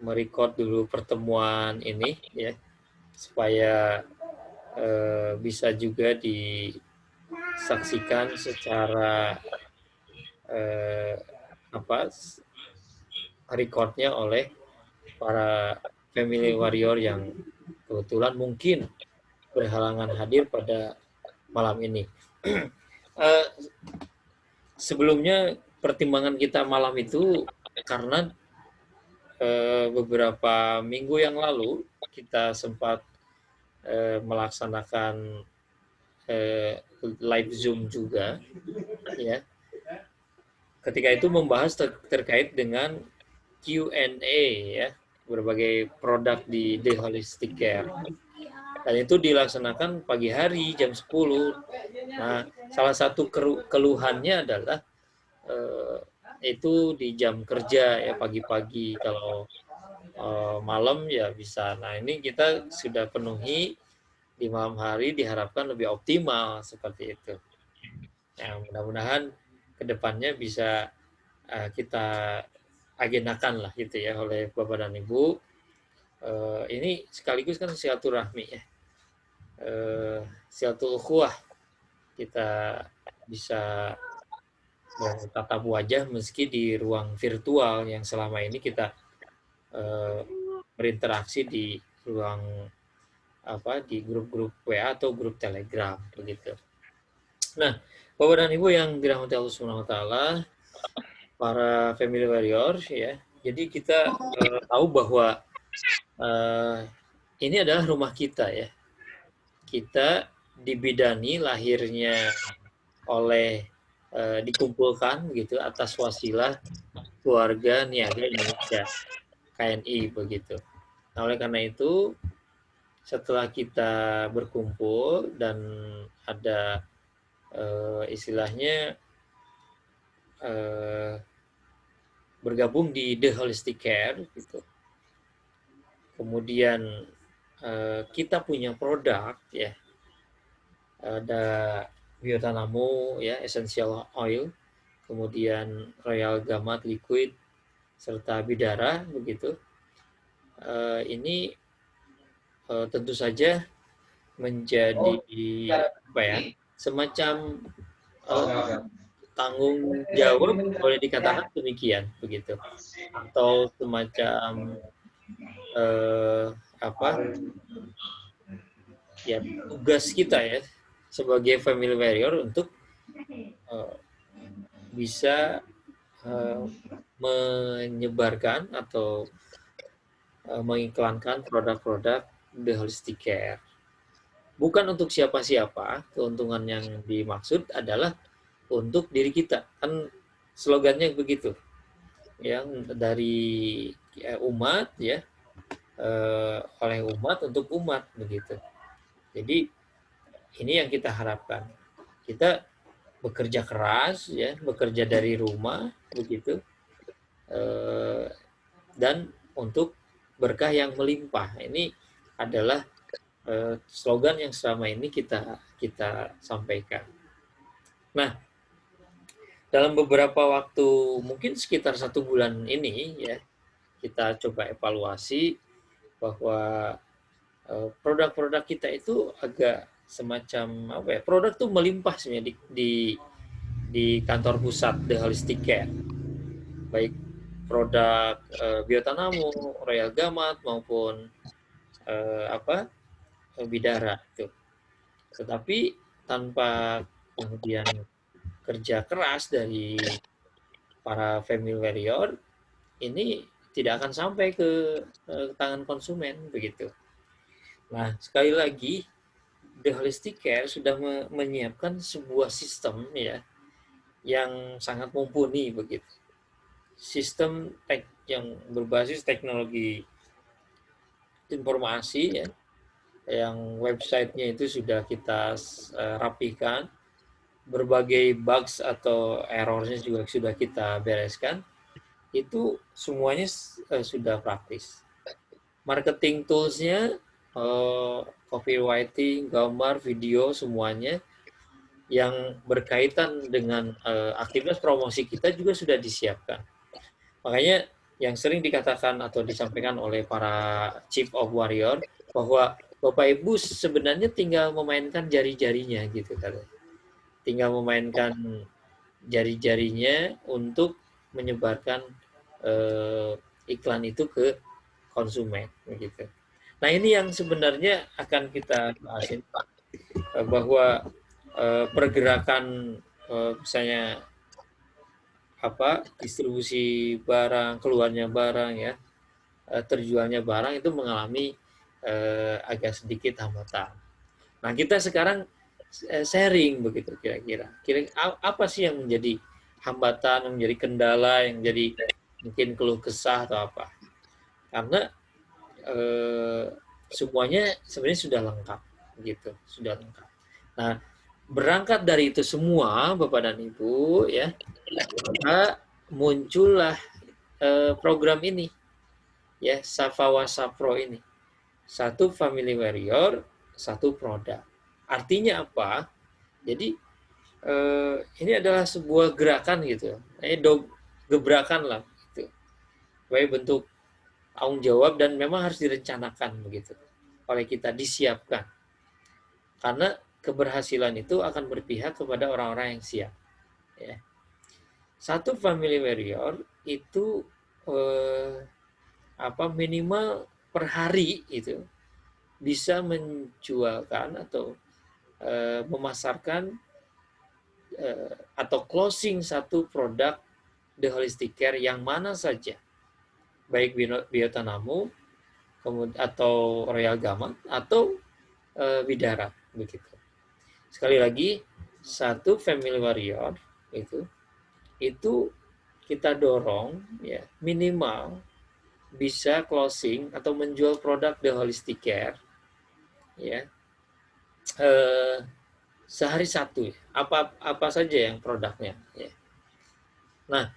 merecord dulu pertemuan ini ya, supaya bisa juga disaksikan secara apa recordnya oleh para family warrior yang kebetulan mungkin berhalangan hadir pada malam ini. uh, Sebelumnya pertimbangan kita malam itu karena beberapa minggu yang lalu kita sempat melaksanakan live Zoom juga, ya. Ketika itu membahas terkait dengan Q&A, ya, berbagai produk di The Holistic Care. Dan itu dilaksanakan pagi hari jam 10. Nah, salah satu keluhannya adalah itu di jam kerja ya, pagi-pagi. Kalau malam ya bisa. Nah, ini kita sudah penuhi di malam hari, diharapkan lebih optimal seperti itu. Yang mudah-mudahan kedepannya bisa kita agendakan lah gitu ya oleh Bapak dan Ibu. Ini sekaligus kan silaturahmi ya, silatul ukhuwah, kita bisa bertatap wajah meski di ruang virtual yang selama ini kita berinteraksi di ruang di grup-grup WA atau grup Telegram begitu. Nah, Bapak dan Ibu yang dirahmati Allah Subhanahu wa taala, para family warrior ya. Jadi kita tahu bahwa ini adalah rumah kita ya. Kita dibidani lahirnya oleh dikumpulkan gitu atas wasilah keluarga Niaga Indonesia KNI begitu. Nah, oleh karena itu setelah kita berkumpul dan ada istilahnya bergabung di The Holistic Care gitu. Kemudian kita punya produk ya, ada Biotanamo ya, essential oil, kemudian Royal Gamat liquid serta Bidara begitu. Ini tentu saja menjadi apa ya, semacam tanggung jawab, boleh dikatakan demikian begitu, atau semacam ya tugas kita ya sebagai family warrior untuk bisa menyebarkan atau mengiklankan produk-produk The Holistic Care. Bukan untuk siapa-siapa, keuntungan yang dimaksud adalah untuk diri kita. Kan slogannya begitu. Yang dari umat ya, oleh umat untuk umat begitu. Jadi ini yang kita harapkan. Kita bekerja keras ya, bekerja dari rumah begitu. Dan untuk berkah yang melimpah. Ini adalah slogan yang selama ini kita sampaikan. Nah, dalam beberapa waktu, mungkin sekitar 1 bulan ini ya, kita coba evaluasi bahwa produk-produk kita itu agak semacam apa ya? Produk tuh melimpah sebenarnya di kantor pusat The Holistic Care. Baik produk Biotanamo, Royal Gamat maupun Bidara itu. Tetapi tanpa kemudian kerja keras dari para family warrior, ini tidak akan sampai ke tangan konsumen begitu. Nah, sekali lagi The Holistic Care sudah menyiapkan sebuah sistem ya yang sangat mumpuni begitu. Sistem yang berbasis teknologi informasi ya, yang websitenya itu sudah kita rapikan, berbagai bugs atau errornya juga sudah kita bereskan, itu semuanya sudah praktis. Marketing toolsnya, copywriting, gambar, video, semuanya yang berkaitan dengan aktivitas promosi kita juga sudah disiapkan. Makanya yang sering dikatakan atau disampaikan oleh para chief of warrior bahwa Bapak Ibu sebenarnya tinggal memainkan jari-jarinya gitu kan. Tinggal memainkan jari-jarinya untuk menyebarkan iklan itu ke konsumen gitu. Nah, ini yang sebenarnya akan kita bahas ini, bahwa pergerakan misalnya distribusi barang, keluarnya barang ya, terjualnya barang itu mengalami agak sedikit hambatan. Nah, kita sekarang sharing begitu kira-kira. Apa sih yang menjadi hambatan, yang menjadi kendala, yang jadi mungkin keluh kesah atau apa? Karena semuanya sebenarnya sudah lengkap gitu, sudah lengkap. Nah, berangkat dari itu semua Bapak dan Ibu ya, maka muncullah program ini ya, Safawa Sapro ini. Satu family warrior, satu produk. Artinya apa? Jadi ini adalah sebuah gerakan gitu. Gebrakan lah gitu. Sebagai bentuk tanggung jawab dan memang harus direncanakan begitu. Oleh kita disiapkan. Karena keberhasilan itu akan berpihak kepada orang-orang yang siap. Ya. Satu family warrior itu minimal per hari itu bisa menjualkan atau memasarkan atau closing satu produk The Holistic Care yang mana saja, baik Biotanamu atau Royal Gamma atau Bidara begitu. Sekali lagi, satu family warrior itu kita dorong ya minimal bisa closing atau menjual produk The Holistic Care ya sehari satu ya. Apa saja yang produknya ya. Nah,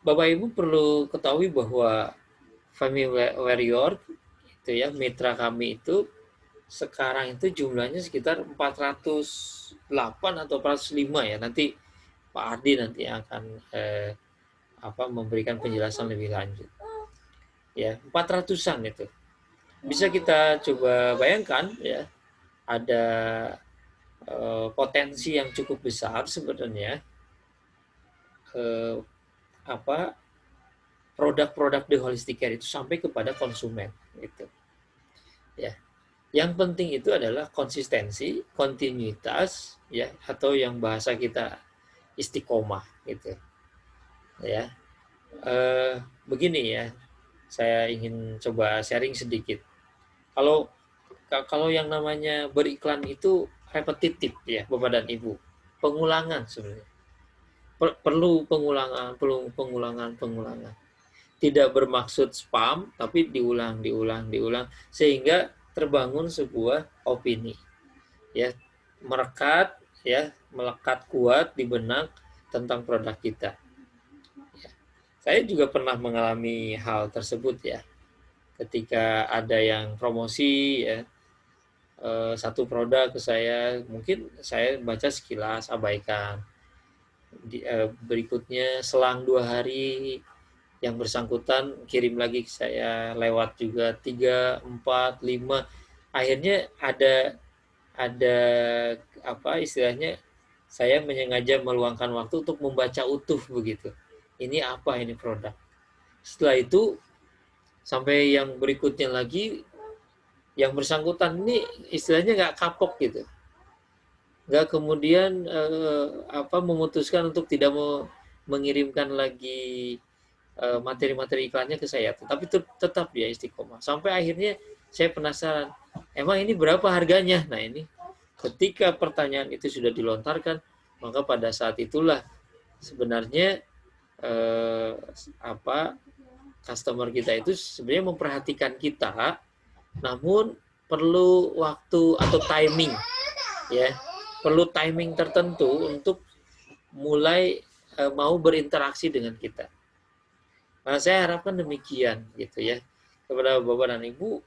Bapak Ibu perlu ketahui bahwa Family Warrior itu ya, mitra kami itu sekarang itu jumlahnya sekitar 408 atau 405 ya. Nanti Pak Ardi nanti akan memberikan penjelasan lebih lanjut. Ya, 400-an itu. Bisa kita coba bayangkan ya, ada potensi yang cukup besar sebenarnya produk-produk The Holistic Care itu sampai kepada konsumen gitu. Ya. Yang penting itu adalah konsistensi, kontinuitas ya, atau yang bahasa kita istiqomah gitu. Ya. Begini ya. Saya ingin coba sharing sedikit. Kalau yang namanya beriklan itu repetitif ya, Bapak dan Ibu. Pengulangan sebenarnya. Perlu pengulangan. Tidak bermaksud spam, tapi diulang sehingga terbangun sebuah opini. Ya, melekat kuat di benak tentang produk kita. Ya. Saya juga pernah mengalami hal tersebut ya. Ketika ada yang promosi ya, satu produk ke saya, mungkin saya baca sekilas, abaikan. Berikutnya selang 2 hari yang bersangkutan kirim lagi ke saya, lewat juga 3, 4, 5. Akhirnya ada istilahnya, saya menyengaja meluangkan waktu untuk membaca utuh begitu. Ini apa ini produk. Setelah itu sampai yang berikutnya lagi, yang bersangkutan ini istilahnya nggak kapok gitu, nggak kemudian memutuskan untuk tidak mau mengirimkan lagi materi-materi iklannya ke saya, tapi tetap dia istiqomah sampai akhirnya saya penasaran, emang ini berapa harganya. Nah, ini ketika pertanyaan itu sudah dilontarkan, maka pada saat itulah sebenarnya customer kita itu sebenarnya memperhatikan kita, namun perlu waktu atau timing ya, perlu timing tertentu untuk mulai mau berinteraksi dengan kita. Nah, saya harapkan demikian gitu ya, kepada Bapak dan Ibu.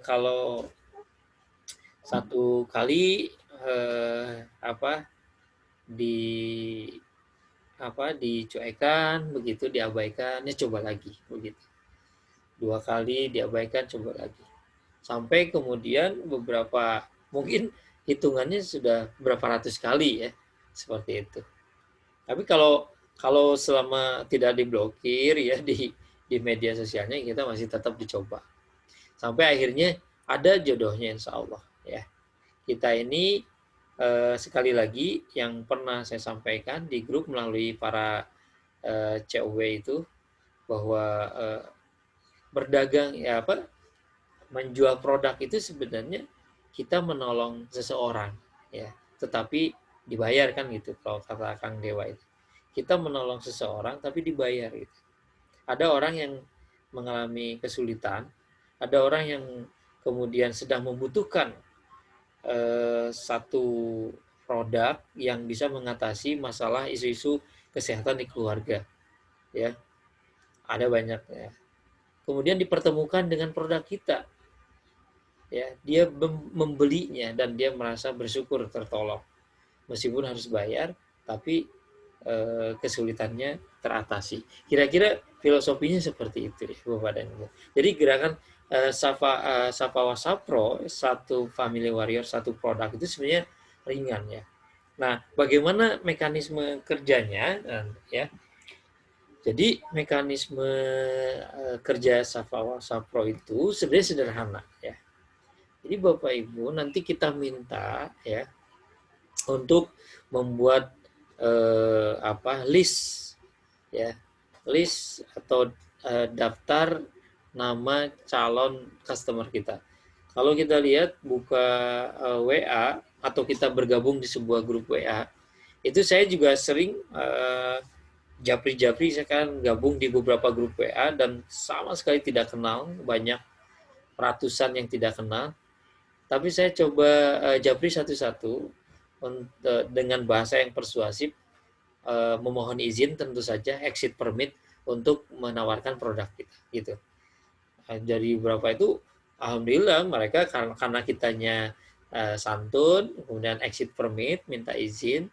Kalau satu kali dicuekan, begitu diabaikan, ya coba lagi begitu. 2 kali diabaikan, coba lagi. Sampai kemudian beberapa, mungkin hitungannya sudah berapa ratus kali ya, seperti itu. Tapi kalau kalau selama tidak diblokir ya di media sosialnya, kita masih tetap dicoba. Sampai akhirnya ada jodohnya insya Allah ya. Kita ini sekali lagi yang pernah saya sampaikan di grup melalui para COW itu, bahwa berdagang ya menjual produk itu sebenarnya kita menolong seseorang ya, tetapi dibayar kan gitu, kalau kata Kang Dewa itu. Kita menolong seseorang tapi dibayar gitu. Ada orang yang mengalami kesulitan, ada orang yang kemudian sedang membutuhkan satu produk yang bisa mengatasi masalah isu-isu kesehatan di keluarga ya. Ada banyak ya. Kemudian dipertemukan dengan produk kita ya, dia membelinya dan dia merasa bersyukur tertolong meskipun harus bayar, tapi kesulitannya teratasi. Kira-kira filosofinya seperti itu ya Bapak dan Ibu. Jadi gerakan Sapawa Sapro, satu family warrior, satu produk itu sebenarnya ringan ya. Nah, bagaimana mekanisme kerjanya ya? Jadi mekanisme kerja Sapawa Sapro itu sebenarnya sederhana ya. Jadi Bapak Ibu nanti kita minta ya untuk membuat list ya, list atau daftar nama calon customer kita. Kalau kita lihat buka WA atau kita bergabung di sebuah grup WA, itu saya juga sering japri-japri, saya kan gabung di beberapa grup WA dan sama sekali tidak kenal, banyak ratusan yang tidak kenal. Tapi saya coba japri satu-satu dengan bahasa yang persuasif, memohon izin tentu saja, exit permit untuk menawarkan produk kita gitu. Dari beberapa itu alhamdulillah mereka karena kitanya santun, kemudian exit permit, minta izin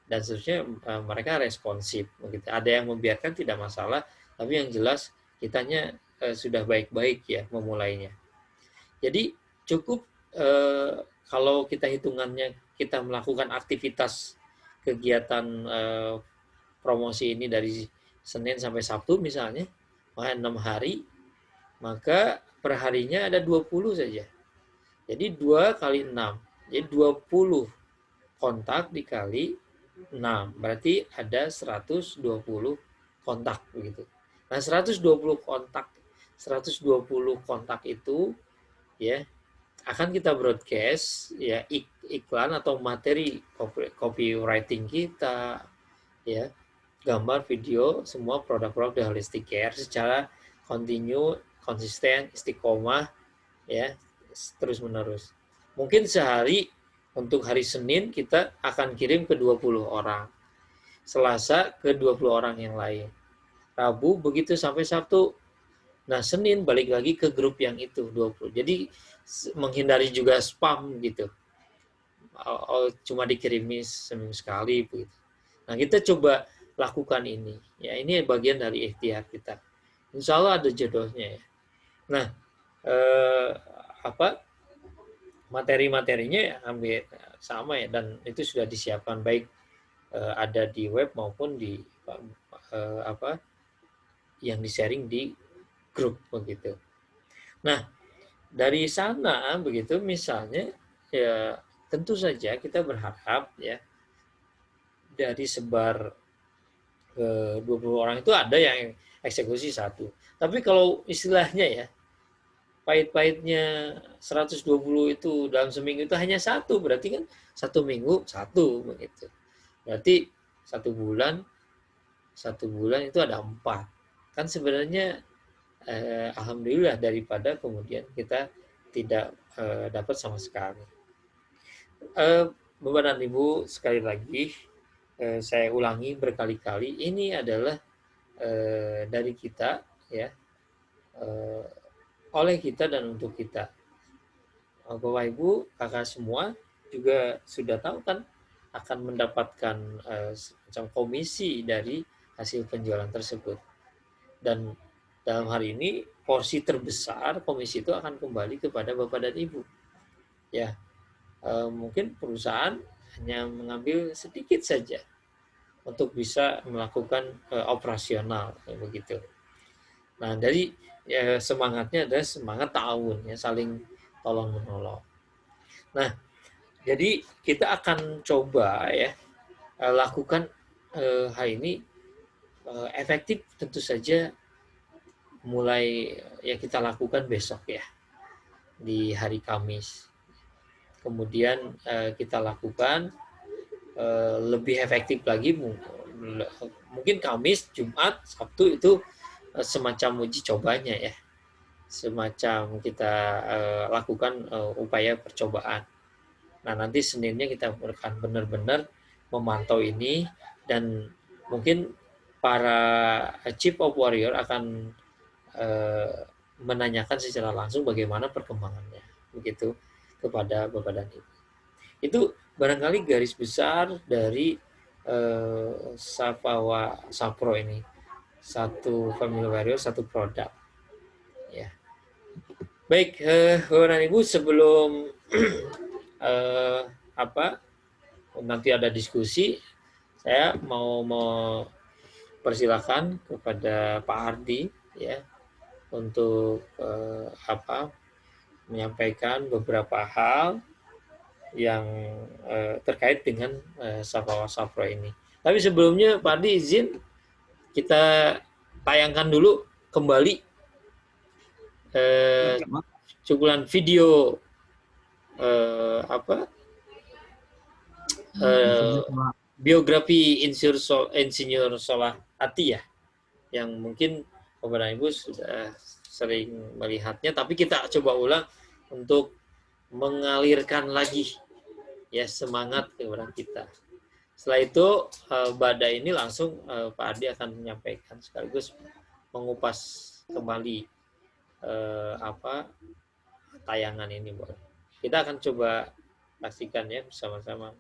dan seterusnya, mereka responsif begitu. Ada yang membiarkan tidak masalah, tapi yang jelas kitanya sudah baik-baik ya memulainya. Jadi cukup kalau kita hitungannya kita melakukan aktivitas kegiatan promosi ini dari Senin sampai Sabtu misalnya, maka 6 hari, maka perharinya ada 20 saja. Jadi 2 kali 6, jadi 20 kontak dikali 6, berarti ada 120 kontak begitu. Nah 120 kontak itu ya akan kita broadcast ya iklan atau materi copywriting kita ya, gambar, video, semua produk-produk The Holistic Care secara kontinu, konsisten, istiqomah ya, terus menerus. Mungkin sehari untuk hari Senin kita akan kirim ke 20 orang. Selasa ke 20 orang yang lain. Rabu begitu sampai Sabtu. Nah, Senin balik lagi ke grup yang itu 20. Jadi menghindari juga spam gitu. Cuma dikirimi seminggu sekali begitu. Nah, kita coba lakukan ini. Ya, ini bagian dari ikhtiar kita. Insya Allah ada jodohnya ya. Nah, materi-materinya hampir sama ya, dan itu sudah disiapkan baik ada di web maupun di yang di-sharing di grup begitu. Nah, dari sana begitu misalnya ya tentu saja kita berharap ya dari sebar ke 20 orang itu ada yang eksekusi 1. Tapi kalau istilahnya ya pahit-pahitnya 120 itu dalam seminggu itu hanya 1, berarti kan 1 minggu 1 begitu. Berarti 1 bulan itu ada 4. Kan sebenarnya alhamdulillah daripada kemudian kita tidak dapat sama sekali. Bapak dan Ibu, sekali lagi saya ulangi berkali-kali, ini adalah dari kita ya, oleh kita dan untuk kita. Bapak Ibu, kakak semua juga sudah tahu kan akan mendapatkan semacam komisi dari hasil penjualan tersebut. Dan dalam hal ini porsi terbesar komisi itu akan kembali kepada Bapak dan Ibu. Ya, mungkin perusahaan hanya mengambil sedikit saja untuk bisa melakukan operasional begitu. Nah, dari semangatnya adalah semangat ta'awun, ya, saling tolong menolong. Nah, jadi kita akan coba ya lakukan hal ini efektif tentu saja mulai ya kita lakukan besok ya di hari Kamis. Kemudian kita lakukan lebih efektif lagi mungkin Kamis, Jumat, Sabtu itu semacam uji cobanya ya. Semacam kita lakukan upaya percobaan. Nah, nanti Seninnya kita akan benar-benar memantau ini dan mungkin para Chief of Warrior akan menanyakan secara langsung bagaimana perkembangannya begitu kepada Bapak dan Ibu. Itu barangkali garis besar dari Sapawa Sapro ini. Satu family warrior, satu produk. Ya. Baik, Bapak dan Ibu, sebelum apa nanti ada diskusi, saya mau persilakan kepada Pak Ardi ya untuk menyampaikan beberapa hal yang terkait dengan Sapawa Sapro ini. Tapi sebelumnya Pak Ardi izin kita tayangkan dulu kembali cukulan video biografi Insinyur Solah Ati ya, yang mungkin Bapak Ibu sudah sering melihatnya, tapi kita coba ulang untuk mengalirkan lagi ya semangat kepada kita. Setelah itu Badai ini langsung Pak Ardi akan menyampaikan sekaligus mengupas kembali tayangan ini, Kita akan coba pastikan ya bersama-sama.